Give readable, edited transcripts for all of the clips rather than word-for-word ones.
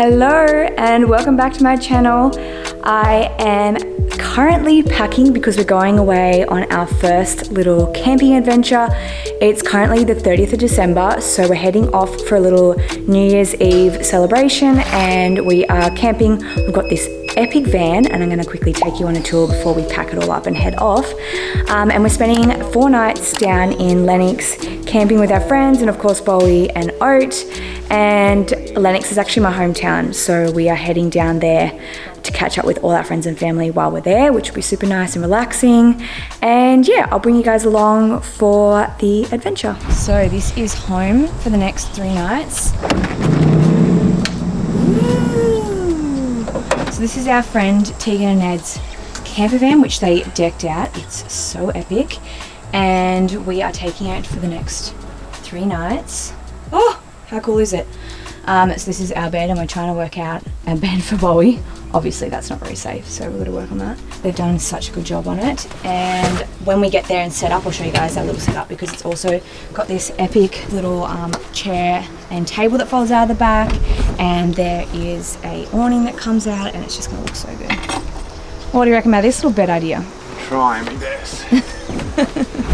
Hello and welcome back to my channel. I am currently packing because we're going away on our first little camping adventure. It's currently the 30th of December, so we're heading off for a little New Year's Eve celebration and we are camping. We've got this epic van and I'm going to quickly take you on a tour before we pack it all up and head off. And we're spending 4 nights down in Lennox camping with our friends and of course Bowie and Oat. And Lennox is actually my hometown, so we are heading down there to catch up with all our friends and family while we're there, which will be super nice and relaxing. And yeah, I'll bring you guys along for the adventure. So this is home for the next 3 nights. So this is our friend Tegan and Ned's camper van, which they decked out. It's so epic. And we are taking it for the next 3 nights. Oh, how cool is it? So this is our bed and we're trying to work out a bed for Bowie. Obviously that's not very safe, so we've got to work on that. They've done such a good job on it. And when we get there and set up, I'll show you guys our little setup because it's also got this epic little chair and table that folds out of the back. And there is a awning that comes out and it's just going to look so good. What do you reckon about this little bed idea? Try me this.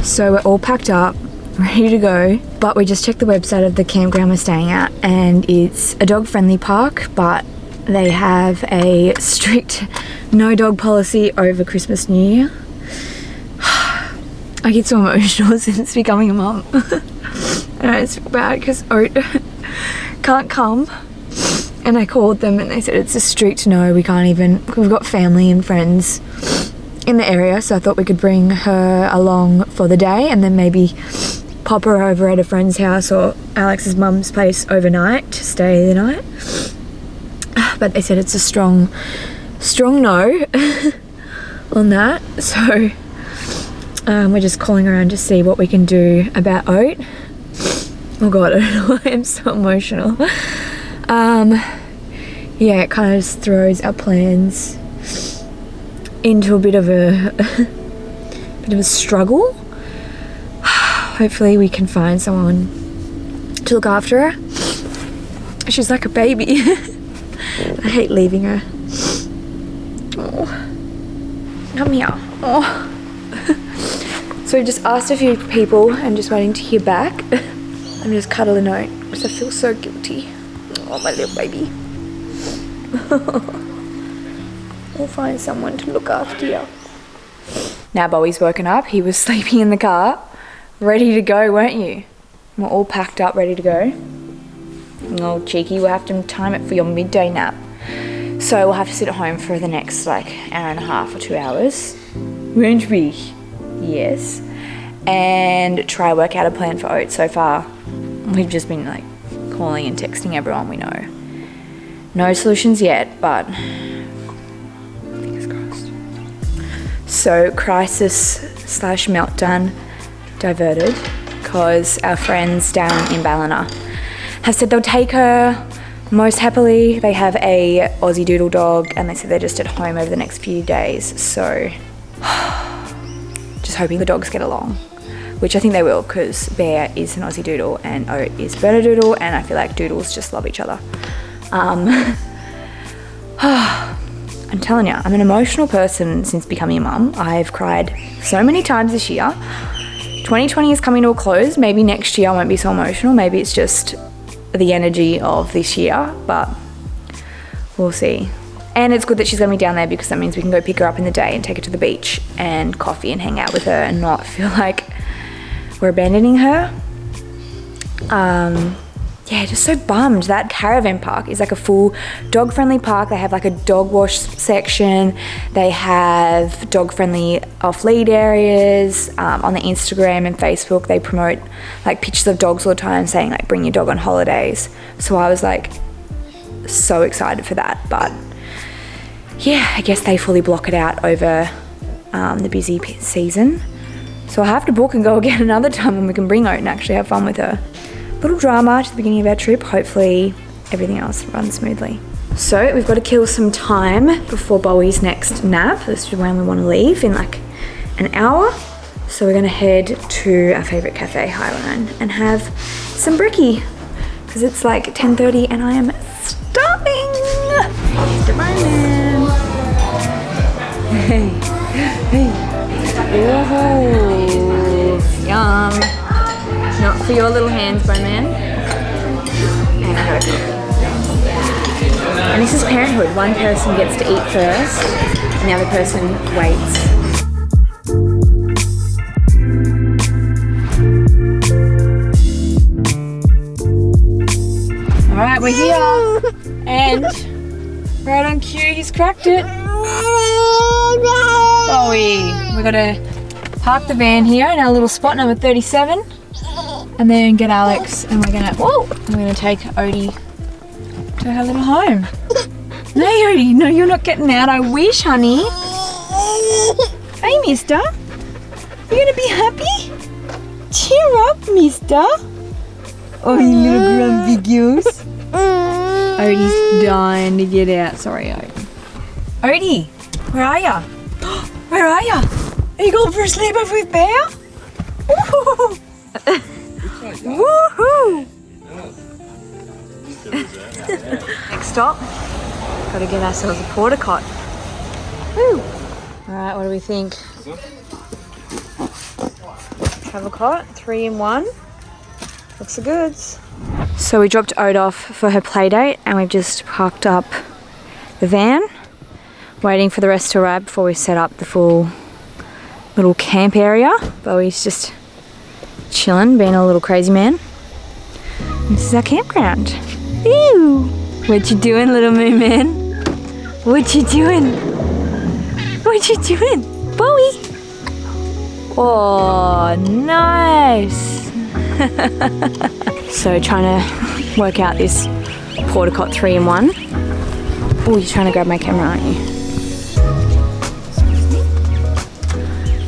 So we're all packed up, ready to go, but we just checked the website of the campground we're staying at and it's a dog friendly park, but they have a strict no dog policy over Christmas, New Year. I get so emotional since becoming a mum. And it's bad because Oat can't come and I called them and they said it's a strict no, we can't even, we've got family and friends in the area, so I thought we could bring her along for the day and then maybe pop her over at a friend's house or Alex's mum's place overnight to stay the night. But they said it's a strong no on that, so we're just calling around to see what we can do about Oat. Oh god, I don't know why I'm so emotional. Yeah, it kind of just throws our plans into a bit of a struggle. Hopefully we can find someone to look after her. She's like a baby. I hate leaving her. Oh, come here. Oh. So we just asked a few people and just waiting to hear back. I'm just cuddling Oat because I feel so guilty. Oh, my little baby. We'll find someone to look after you. Now Bowie's woken up. He was sleeping in the car. Ready to go, weren't you? We're all packed up, ready to go. Oh, cheeky, we'll have to time it for your midday nap. So we'll have to sit at home for the next like hour and a half or 2 hours. Won't we? Yes. And try work out a plan for Oat. So far, we've just been like calling and texting everyone we know. No solutions yet, but fingers crossed. So crisis / meltdown diverted because our friends down in Ballina have said they'll take her most happily. They have a Aussie Doodle dog and they said they're just at home over the next few days, so just hoping the dogs get along, which I think they will because Bear is an Aussie Doodle and Oat is Bernedoodle and I feel like doodles just love each other. I'm telling you, I'm an emotional person since becoming a mum. I've cried so many times this year. 2020 is coming to a close. Maybe next year I won't be so emotional. Maybe it's just the energy of this year, but we'll see. And it's good that she's going to be down there because that means we can go pick her up in the day and take her to the beach and coffee and hang out with her and not feel like we're abandoning her. Yeah, just so bummed. That caravan park is like a full dog friendly park. They have like a dog wash section. They have dog friendly off lead areas. On the Instagram and Facebook, they promote like pictures of dogs all the time saying like bring your dog on holidays. So I was like so excited for that. But yeah, I guess they fully block it out over the busy season. So I'll have to book and go again another time when we can bring Oat and actually have fun with her. Little drama to the beginning of our trip. Hopefully everything else runs smoothly. So we've got to kill some time before Bowie's next nap. This is when we want to leave in like an hour. So we're going to head to our favourite cafe, Highline, and have some brekkie because it's like 10:30 and I am starving. my man. Hey, hey. Oh, yum. Not for your little hands, bone man. And I got a coffee. And this is parenthood. One person gets to eat first, and the other person waits. Alright, we're here. And right on cue, he's cracked it. Bowie. We're gonna park the van here in our little spot, number 37. And then get Alex, and we're gonna take Odie to her little home. No, Odie, no, you're not getting out. I wish, honey. Hey, mister. You gonna be happy? Cheer up, mister. Oh, you little grumpy goose. Odie's dying to get out. Sorry, Odie. Odie, where are ya? Where are ya? Are you going for a sleepover with Bear? Woohoo! Woohoo! Next stop, gotta get ourselves a porta cot. Woo! Alright, what do we think? Travel cot, 3 in 1. Looks the goods. So we dropped Ode off for her play date and we've just parked up the van, waiting for the rest to arrive before we set up the full little camp area. Bowie's just chilling, being a little crazy man. This is our campground. Ew! What you doing, little moon man? What you doing? What you doing? Bowie! Oh, nice! So trying to work out this porta cot 3 in 1. Oh, you're trying to grab my camera, aren't you?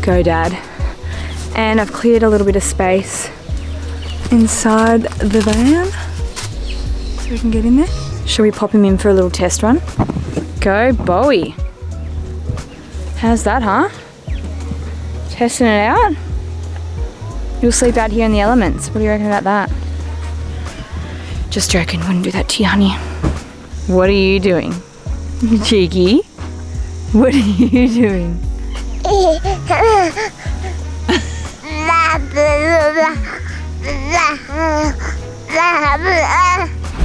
Go, Dad. And I've cleared a little bit of space inside the van so we can get in there. Shall we pop him in for a little test run? Go, Bowie. How's that, huh? Testing it out? You'll sleep out here in the elements. What do you reckon about that? Just joking, wouldn't do that to you, honey. What are you doing? Cheeky? What are you doing?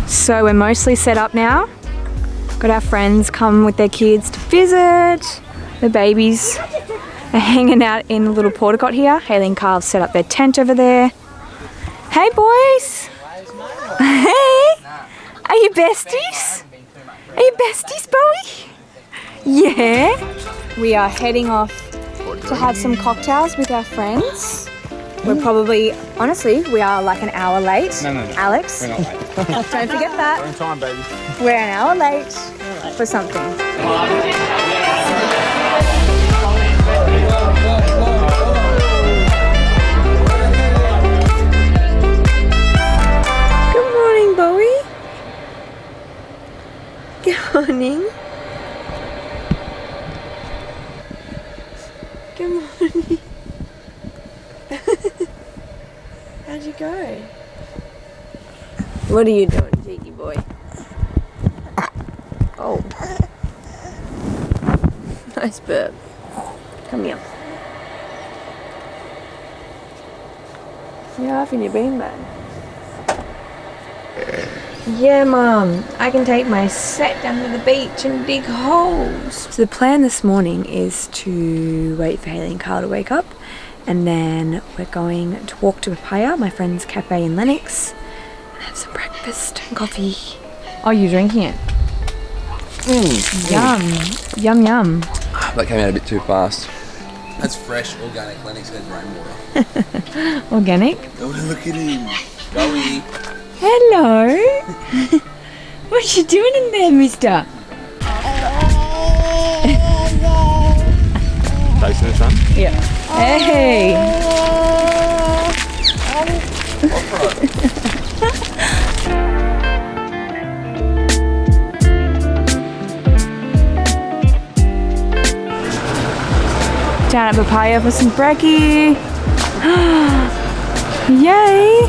So we're mostly set up now. Got our friends come with their kids to visit. The babies are hanging out in the little porta cot here. Hayley and Carl have set up their tent over there. Hey boys! Hey! Are you besties? Are you besties, Bowie? Yeah. We are heading off to have some cocktails with our friends. We're probably, honestly, we are like an hour late. No. Alex, we're not late. Don't forget that. We're on time, baby. We're an hour late for something. Good morning, Bowie. Good morning. Good morning. How'd you go? What are you doing, cheeky boy? Oh. Nice burp. Come here. Yeah, haven't you been, man? Yeah, Mum. I can take my set down to the beach and dig holes. So the plan this morning is to wait for Hayley and Carl to wake up, and then we're going to walk to Papaya, my friend's cafe in Lennox, and have some breakfast and coffee. Oh, you're drinking it? Yum. Yum, yum. That came out a bit too fast. That's fresh, organic Lennox and rainwater. Organic? Oh, look at him. Bowie. Hello. What you doing in there, mister? Tasting this one? Yeah. Hey. Down at Papaya for some brekkie. Yay!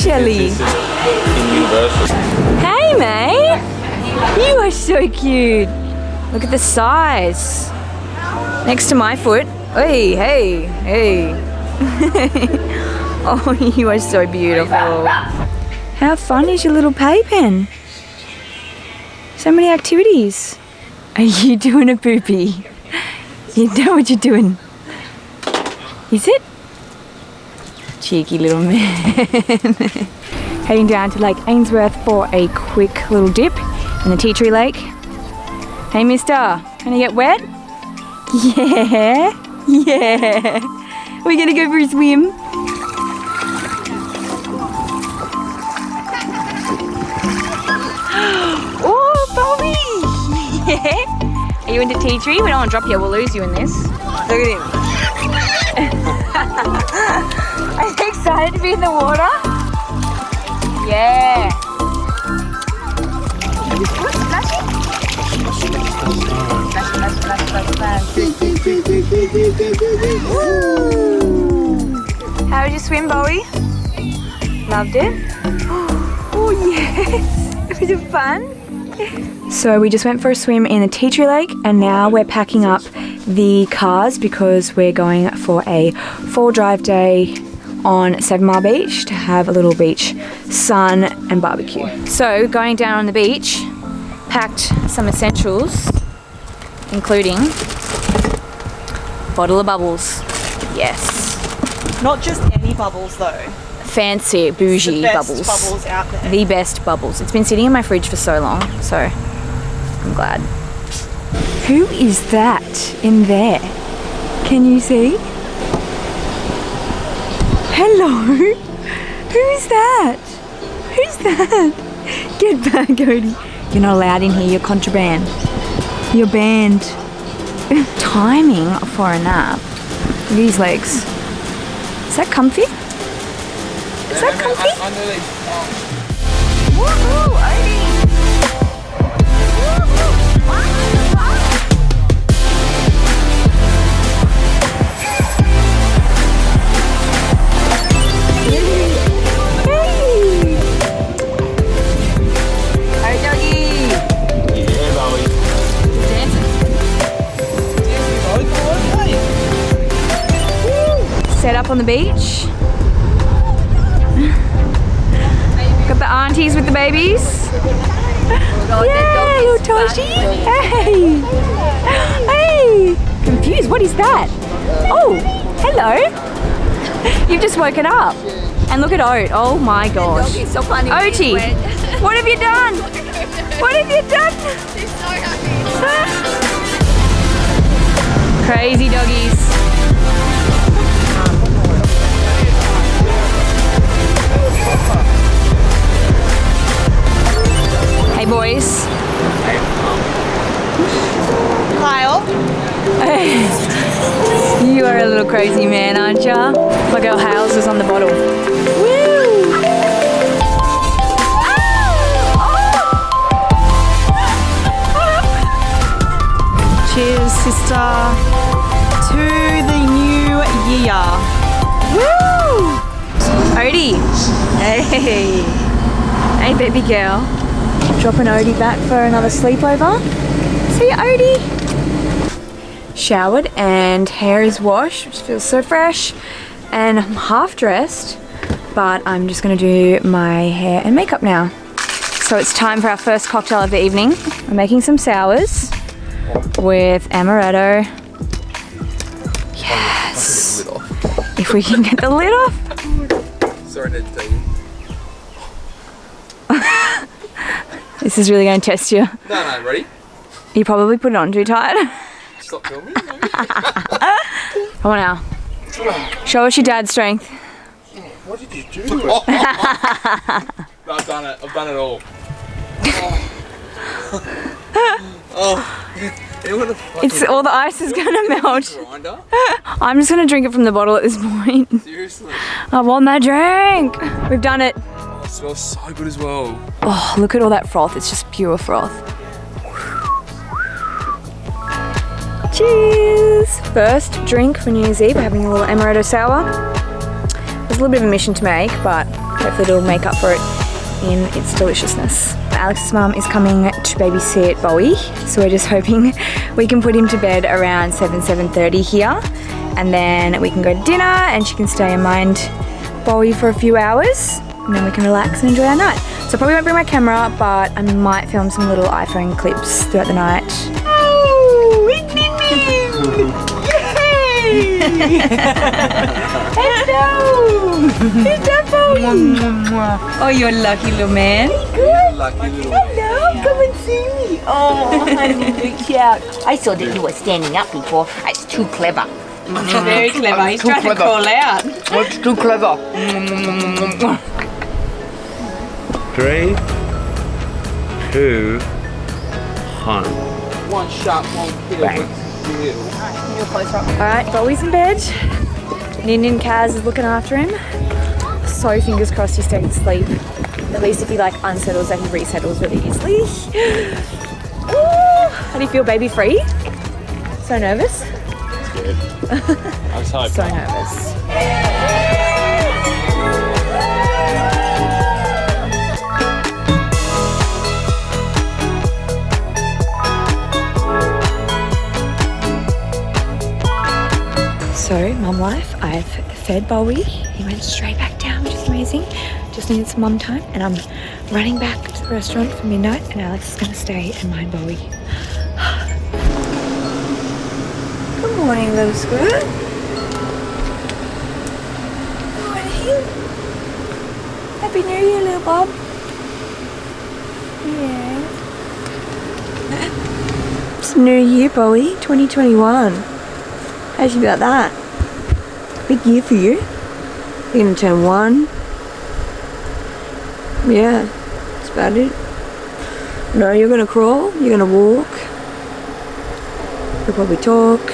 Shelly. Hey, mate. You are so cute. Look at the size. Next to my foot. Hey, hey, hey. Oh, you are so beautiful. How fun is your little playpen? So many activities. Are you doing a poopy? You know what you're doing. Is it? Cheeky little man. Heading down to Lake Ainsworth for a quick little dip in the tea tree lake. Hey mister, can I get wet? Yeah, yeah. We're gonna go for a swim. Oh, Bobby! Yeah. Are you into tea tree? We don't want to drop you, we'll lose you in this. Look at him. Are you excited to be in the water? Yeah. How did you swim, Bowie? Loved it? Oh yes! Was it fun? So we just went for a swim in the tea tree lake and now we're packing up the cars because we're going for a 4-drive day on 7 Mile Beach to have a little beach sun and barbecue. So going down on the beach, packed some essentials, including bottle of bubbles. Yes. Not just any bubbles though. Fancy, bougie the best bubbles. Bubbles out there. The best bubbles. It's been sitting in my fridge for so long, so I'm glad. Who is that in there? Can you see? Hello? Who is that? Who's that? Get back, Odie. You're not allowed in here, you're contraband. You're banned. Timing for a nap. Look at his legs. Is that comfy? Is that comfy? Woohoo, Odie! Woohoo! Set up on the beach. Got the aunties with the babies. Yeah, little Toshi. Hey. Hey. Confused, what is that? Oh, hello. You've just woken up. And look at Oat. Oh my gosh. Oatie, what have you done? What have you done? She's so happy. Crazy doggies. Hey boys. Kyle. You are a little crazy man, aren't ya? My girl Hales is on the bottle. Woo! Cheers, sister, to the new year. Woo! Odie. Hey. Hey, baby girl. Dropping Odie back for another sleepover. See you, Odie. Showered and hair is washed, which feels so fresh. And I'm half dressed, but I'm just gonna do my hair and makeup now. So it's time for our first cocktail of the evening. I'm making some sours with amaretto. Yes. If we can get the lid off. Sorry, Ned, take it. This is really going to test you. No, ready? You probably put it on too tight. Stop filming. Come on now. Show us your dad's strength. What did you do? No, I've done it. I've done it all. It's all the ice is going to melt. Grinder? I'm just going to drink it from the bottle at this point. Seriously? I want that drink. We've done it. Oh, it smells so good as well. Oh, look at all that froth. It's just pure froth. Cheers! First drink for New Year's Eve. We're having a little amaretto sour. It was a little bit of a mission to make, but hopefully it'll make up for it in its deliciousness. Alex's mum is coming to babysit Bowie, so we're just hoping we can put him to bed around 7:30 here, and then we can go to dinner and she can stay and mind Bowie for a few hours, and then we can relax and enjoy our night. So I probably won't bring my camera, but I might film some little iPhone clips throughout the night. Oh, it's Yay! Hello! Who's that Bowie? Oh, you're a lucky little man. Good. Lucky little Hello, come and see me. Oh, honey, look out. I saw that you were standing up before. It's too clever. Very clever. He's trying to crawl out. It's too clever. 3, 2, 1. One shot, one kill. Alright, Bowie's in bed. Nin Kaz is looking after him. So fingers crossed he stays asleep. At least if he like unsettles that he resettles really easily. Ooh, how do you feel, baby free? So nervous? Good. I was hoping. So nervous. So, mum life, I've fed Bowie. He went straight back down, which is amazing. Just needed some mum time, and I'm running back to the restaurant for midnight, and Alex is gonna stay and mind Bowie. Good morning, little squirt. Good morning. Happy New Year, little Bob. Yeah. It's New Year, Bowie, 2021. How'd you about that? Big year for you. You're gonna turn 1. Yeah, that's about it. No, you're gonna crawl, you're gonna walk. You'll probably talk.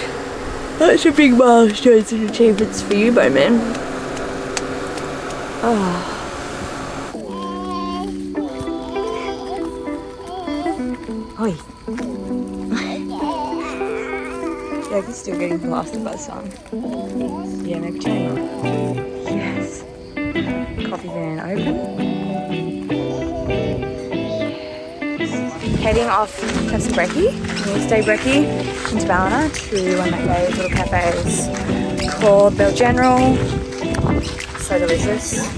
That's a big milestones and achievements for you, Bowman. Oh. Oi. Yeah, he's still getting blasted by the sun. Yeah, maybe turn on. Yes. Coffee van open. Yes. Heading off to have some brekkie. Wednesday brekkie into Ballina to one of my favourite little cafes called Belle General. So delicious.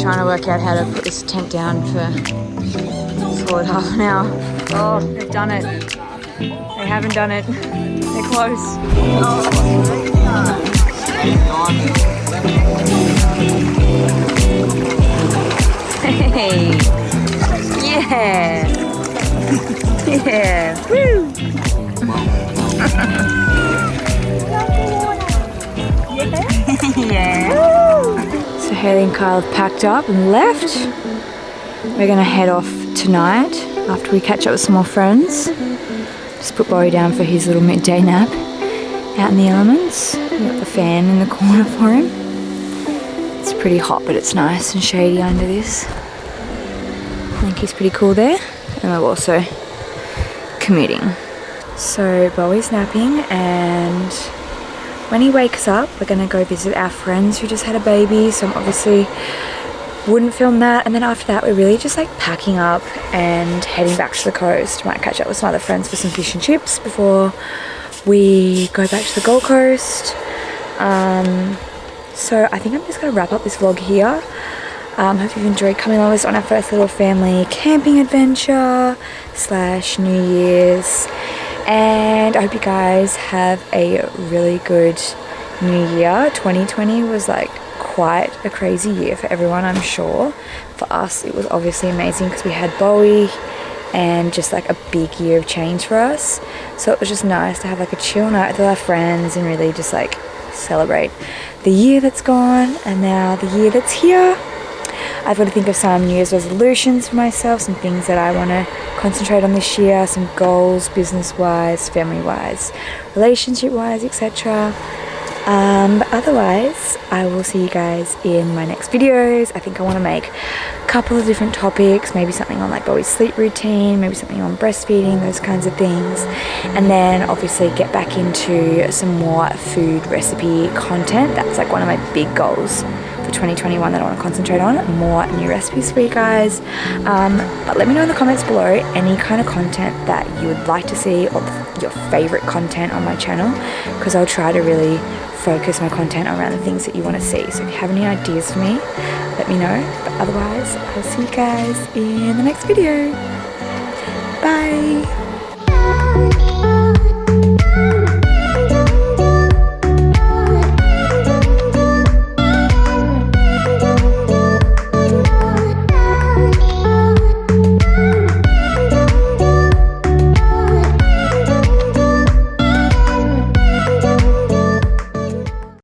Trying to work out how to put this tent down for solid half an hour. Oh, they've done it. They haven't done it. They're close. Hey. Yeah. Yeah. Woo. Yeah. So Haley and Kyle have packed up and left. We're gonna head off tonight after we catch up with some more friends. Just put Bowie down for his little midday nap out in the elements. We've got the fan in the corner for him. It's pretty hot, but it's nice and shady under this. I think he's pretty cool there. And we're also commuting. So Bowie's napping, and when he wakes up, we're gonna go visit our friends who just had a baby, so I obviously wouldn't film that. And then after that, we're really just like packing up and heading back to the coast. Might catch up with some other friends for some fish and chips before we go back to the Gold Coast. So I think I'm just gonna wrap up this vlog here. Hope you've enjoyed coming along with us on our first little family camping adventure / New Year's. And I hope you guys have a really good new year. 2020 was like quite a crazy year for everyone, I'm sure. For us, it was obviously amazing because we had Bowie and just like a big year of change for us. So it was just nice to have like a chill night with our friends and really just like celebrate the year that's gone and now the year that's here. I've got to think of some New Year's resolutions for myself, some things that I want to concentrate on this year, some goals, business-wise, family-wise, relationship-wise, etc. But otherwise, I will see you guys in my next videos. I think I want to make a couple of different topics, maybe something on like Bowie's sleep routine, maybe something on breastfeeding, those kinds of things. And then obviously get back into some more food recipe content. That's like one of my big goals for 2021 that I want to concentrate on. More new recipes for you guys. But let me know in the comments below any kind of content that you would like to see, or your favorite content on my channel, because I'll try to really focus my content around the things that you want to see. So if you have any ideas for me, let me know. But otherwise, I'll see you guys in the next video. Bye.